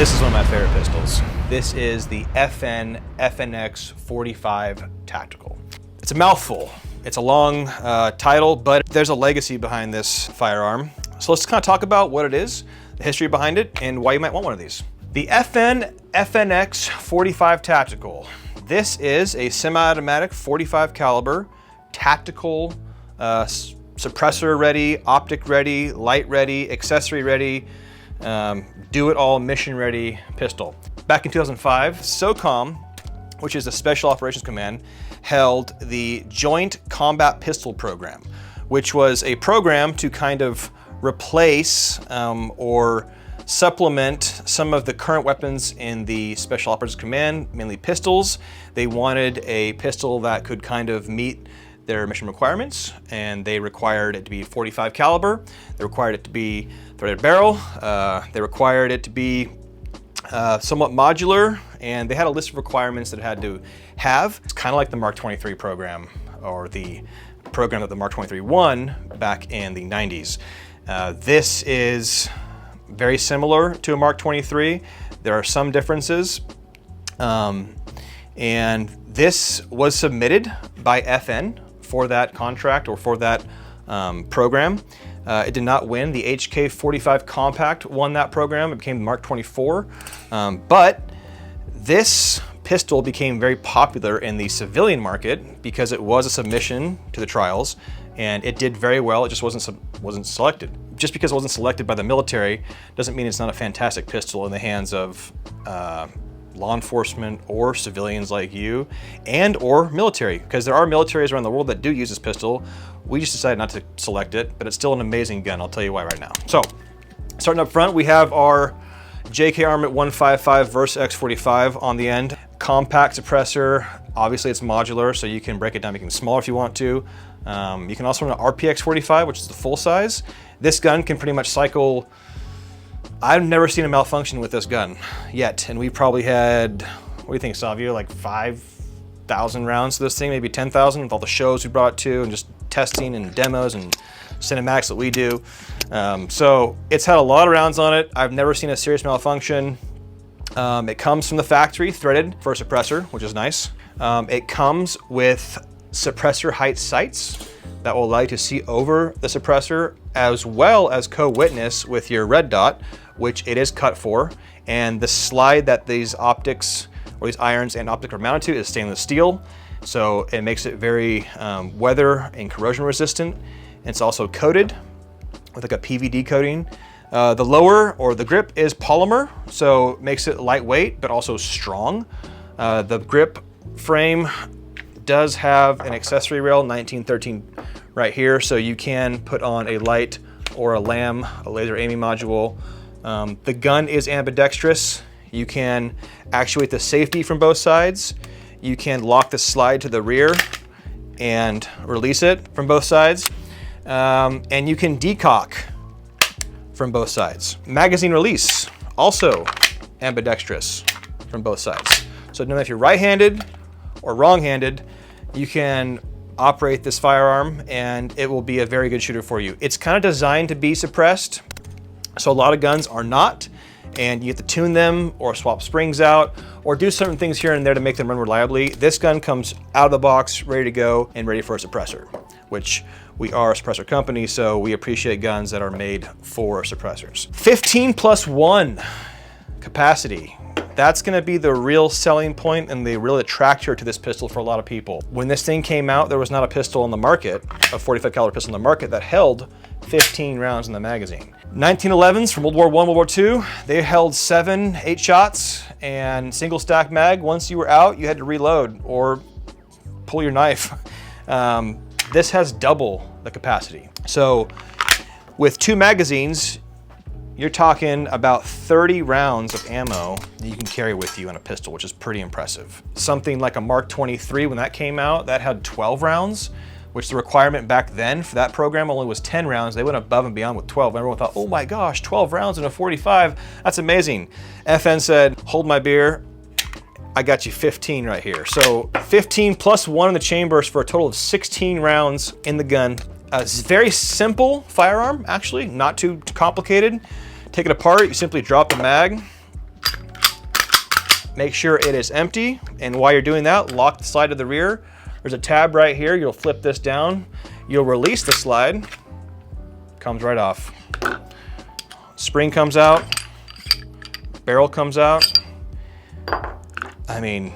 This is one of my favorite pistols. This is the FNX-45 Tactical. It's a mouthful. It's a long title, but there's a legacy behind this firearm. So let's kind of talk about what it is, the history behind it, and why you might want one of these. The FNX-45 Tactical. This is a semi-automatic 45 caliber tactical suppressor ready, optic ready, light ready, accessory ready, do-it-all mission ready pistol. Back in 2005, SOCOM, which is the Special Operations Command, held the Joint Combat Pistol Program, which was a program to kind of replace or supplement some of the current weapons in the Special Operations Command, mainly pistols. They wanted a pistol that could kind of meet their mission requirements, and they required it to be 45 caliber. They required it to be threaded barrel. They required it to be somewhat modular, and they had a list of requirements that it had to have. It's kind of like the Mark 23 program, or the program that the Mark 23 won back in the 90s. This is very similar to a Mark 23. There are some differences, and this was submitted by FN for that contract or for that program. It did not win. The HK-45 Compact won that program. It became the Mark 24. But this pistol became very popular in the civilian market because it was a submission to the trials, and it did very well. It just wasn't selected. Just because it wasn't selected by the military doesn't mean it's not a fantastic pistol in the hands of law enforcement or civilians like you, and or military, because there are militaries around the world that do use this pistol. We just decided not to select it, but it's still an amazing gun. I'll tell you why right now. So, starting up front, we have our JK Armament 155 Versa-X-45 on the end. Compact suppressor. Obviously it's modular, so you can break it down, make it smaller if you want to. You can also run an RPX-45, which is the full size. This gun can pretty much cycle. I've never seen a malfunction with this gun yet, and we probably had, what do you think, Savio, like 5,000 rounds to this thing, maybe 10,000 with all the shows we brought it to, and just testing and demos and cinematics that we do. So it's had a lot of rounds on it. I've never seen a serious malfunction. It comes from the factory threaded for a suppressor, which is nice. It comes with suppressor height sights that will allow you to see over the suppressor, as well as co-witness with your red dot, which it is cut for. And the slide that these optics, or these irons and optic are mounted to, is stainless steel. So it makes it very weather and corrosion resistant. And it's also coated with like a PVD coating. The lower, or the grip, is polymer, so it makes it lightweight, but also strong. The grip frame does have an accessory rail, 1913 right here, so you can put on a light or a LAM, a laser aiming module. The gun is ambidextrous. You can actuate the safety from both sides. You can lock the slide to the rear and release it from both sides. And you can decock from both sides. Magazine release, also ambidextrous from both sides. So no matter if you're right-handed or wrong-handed, you can operate this firearm and it will be a very good shooter for you. It's kind of designed to be suppressed, so a lot of guns are not, and you have to tune them or swap springs out or do certain things here and there to make them run reliably. This gun comes out of the box, ready to go and ready for a suppressor, which we are a suppressor company, so we appreciate guns that are made for suppressors. 15+1 capacity. That's gonna be the real selling point and the real attractor to this pistol for a lot of people. When this thing came out, there was not a pistol on the market, a 45 caliber pistol on the market that held 15 rounds in the magazine. 1911s from World War I, World War II, they held 7, 8 shots and single stack mag. Once you were out, you had to reload or pull your knife. This has double the capacity. So with 2 magazines, you're talking about 30 rounds of ammo that you can carry with you on a pistol, which is pretty impressive. Something like a Mark 23, when that came out, that had 12 rounds, which the requirement back then for that program only was 10 rounds. They went above and beyond with 12. Everyone thought, oh my gosh, 12 rounds in a 45, that's amazing. FN said, hold my beer, I got you 15 right here. So 15 plus 1 in the chambers for a total of 16 rounds in the gun. It's a very simple firearm, actually, not too complicated. Take it apart, you simply drop the mag, make sure it is empty. And while you're doing that, lock the slide to the rear. There's a tab right here. You'll flip this down. You'll release the slide. Comes right off. Spring comes out. Barrel comes out. I mean,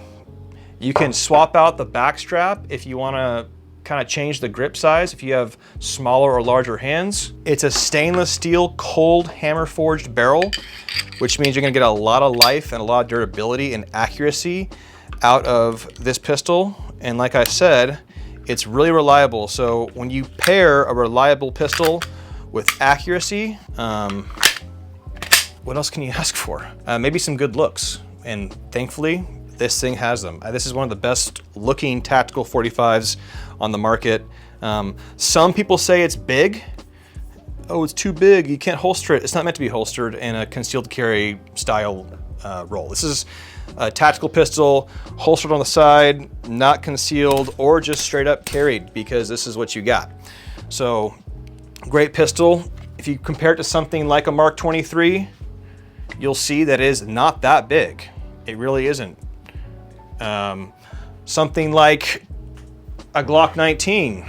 you can swap out the back strap if you want to kind of change the grip size if you have smaller or larger hands. It's a stainless steel cold hammer forged barrel, which means you're going to get a lot of life and a lot of durability and accuracy out of this pistol. And like I said, it's really reliable. So when you pair a reliable pistol with accuracy, what else can you ask for? Maybe some good looks. And thankfully, this thing has them. This is one of the best looking tactical 45s on the market. Some people say it's big. Oh, it's too big, you can't holster it. It's not meant to be holstered in a concealed carry style role. This is a tactical pistol, holstered on the side, not concealed, or just straight up carried, because this is what you got. So, great pistol. If you compare it to something like a Mark 23, you'll see that it is not that big. It really isn't. Something like a Glock 19,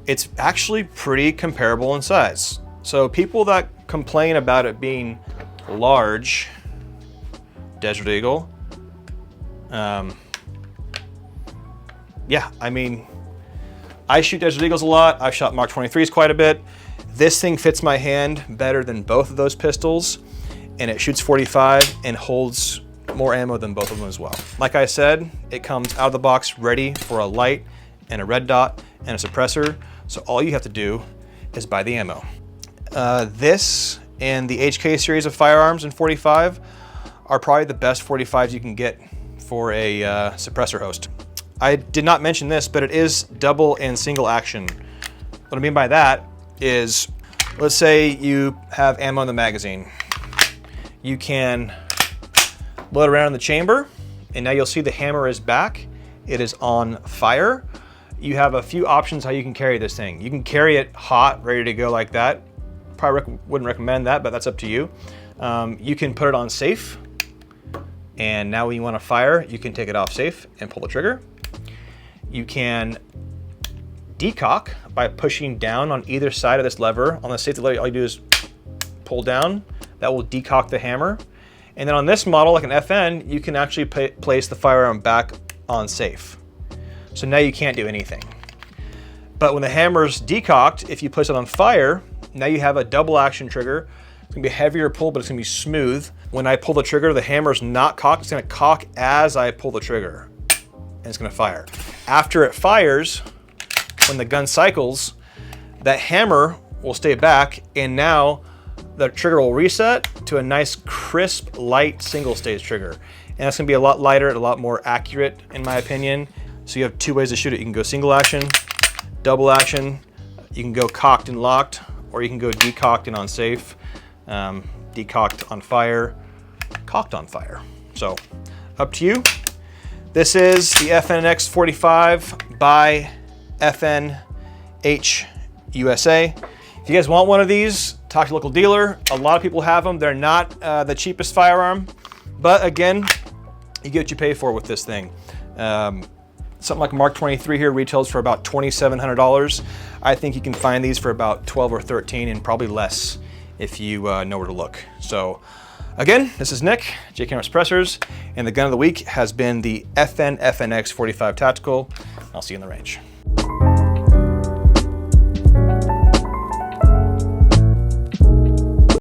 it's actually pretty comparable in size. So people that complain about it being large, Desert Eagle, yeah, I mean, I shoot Desert Eagles a lot. I've shot Mark 23s quite a bit. This thing fits my hand better than both of those pistols, and it shoots 45 and holds more ammo than both of them as well. Like I said, it comes out of the box ready for a light and a red dot and a suppressor. So all you have to do is buy the ammo. This and the HK series of firearms in 45 are probably the best 45s you can get for a suppressor host. I did not mention this, but it is double and single action. What I mean by that is, let's say you have ammo in the magazine. You can load around in the chamber, and now you'll see the hammer is back. It is on fire. You have a few options how you can carry this thing. You can carry it hot, ready to go like that. Probably wouldn't recommend that, but that's up to you. You can put it on safe, and now when you want to fire, you can take it off safe and pull the trigger. You can decock by pushing down on either side of this lever. On the safety lever, all you do is pull down. That will decock the hammer. And then on this model, like an FN, you can actually place the firearm back on safe. So now you can't do anything. But when the hammer's decocked, if you place it on fire, now you have a double action trigger. It's gonna be a heavier pull, but it's gonna be smooth. When I pull the trigger, the hammer's not cocked. It's gonna cock as I pull the trigger, and it's gonna fire. After it fires, when the gun cycles, that hammer will stay back, and now the trigger will reset to a nice, crisp, light single stage trigger. And that's gonna be a lot lighter, a lot more accurate, in my opinion. So you have two ways to shoot it. You can go single action, double action. You can go cocked and locked, or you can go decocked and on safe, decocked on fire, cocked on fire. So up to you. This is the FNX-45 by FNH USA. If you guys want one of these, talk to your local dealer. A lot of people have them. They're not the cheapest firearm, but again, you get what you pay for with this thing. Something like a Mark 23 here retails for about $2,700. I think you can find these for about 12 or 13 and probably less if you know where to look. So again, this is Nick, J Camera Suppressors, and the gun of the week has been the FNX-45 Tactical. I'll see you in the range.